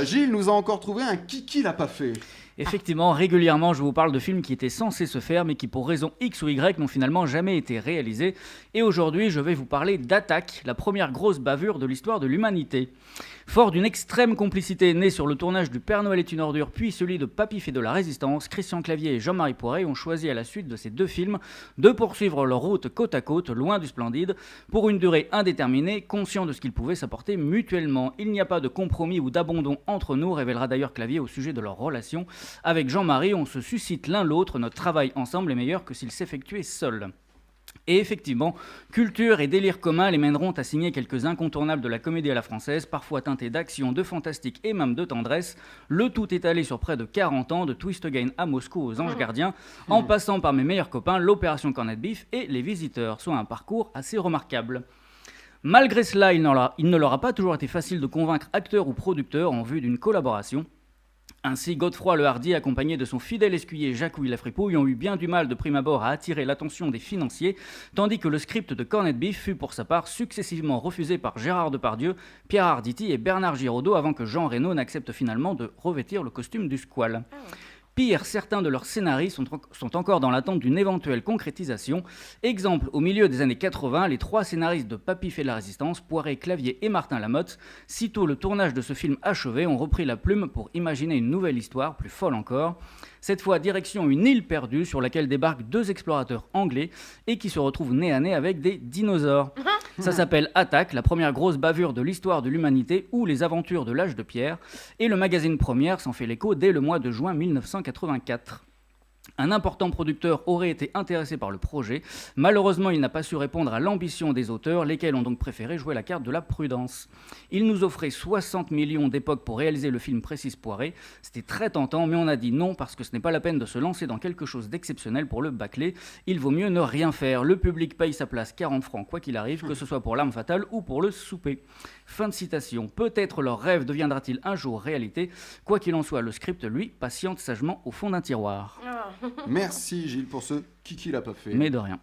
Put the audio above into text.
Gilles nous a encore trouvé un Kiki l'a pas fait. Effectivement, régulièrement, je vous parle de films qui étaient censés se faire, mais qui pour raison X ou Y n'ont finalement jamais été réalisés. Et aujourd'hui, je vais vous parler d'Attaque, la première grosse bavure de l'histoire de l'humanité. Fort d'une extrême complicité née sur le tournage du Père Noël est une ordure, puis celui de Papy fait de la Résistance, Christian Clavier et Jean-Marie Poiret ont choisi à la suite de ces deux films de poursuivre leur route côte à côte, loin du splendide, pour une durée indéterminée, conscients de ce qu'ils pouvaient s'apporter mutuellement. Il n'y a pas de compromis ou d'abandon entre nous, révélera d'ailleurs Clavier au sujet de leur relation. Avec Jean-Marie, on se suscite l'un l'autre, notre travail ensemble est meilleur que s'il s'effectuait seul. Et effectivement, culture et délire commun les mèneront à signer quelques incontournables de la comédie à la française, parfois teintés d'action, de fantastique et même de tendresse, le tout étalé sur près de 40 ans, de Twist Again à Moscou aux Anges Gardiens, en passant par mes meilleurs copains, l'Opération Corned Beef et Les Visiteurs, soit un parcours assez remarquable. Malgré cela, il ne leur a pas toujours été facile de convaincre acteurs ou producteurs en vue d'une collaboration. Ainsi, Godefroy le Hardy, accompagné de son fidèle escuyer Jacouille la Fripouille, ont eu bien du mal de prime abord à attirer l'attention des financiers, tandis que le script de Corned Beef fut pour sa part successivement refusé par Gérard Depardieu, Pierre Arditi et Bernard Giraudot avant que Jean Reno n'accepte finalement de revêtir le costume du squale. Pire, certains de leurs scénarios sont encore dans l'attente d'une éventuelle concrétisation. Exemple, au milieu des années 80, les trois scénaristes de Papy fait de la Résistance, Poiret, Clavier et Martin Lamotte, sitôt le tournage de ce film achevé, ont repris la plume pour imaginer une nouvelle histoire, plus folle encore. Cette fois, direction une île perdue sur laquelle débarquent deux explorateurs anglais et qui se retrouvent nez à nez avec des dinosaures. Ça s'appelle Attaque, la première grosse bavure de l'histoire de l'humanité ou les aventures de l'âge de pierre. Et le magazine Première s'en fait l'écho dès le mois de juin 1984. Un important producteur aurait été intéressé par le projet. Malheureusement, il n'a pas su répondre à l'ambition des auteurs, lesquels ont donc préféré jouer la carte de la prudence. Il nous offrait 60 millions d'époque pour réaliser le film, précise Poiret. C'était très tentant, mais on a dit non parce que ce n'est pas la peine de se lancer dans quelque chose d'exceptionnel pour le bâcler. Il vaut mieux ne rien faire. Le public paye sa place 40 francs quoi qu'il arrive, que ce soit pour l'arme fatale ou pour le souper. Fin de citation. Peut-être leur rêve deviendra-t-il un jour réalité. Quoi qu'il en soit, le script, lui, patiente sagement au fond d'un tiroir. Merci Gilles pour ce Kiki l'a pas fait. Mais de rien.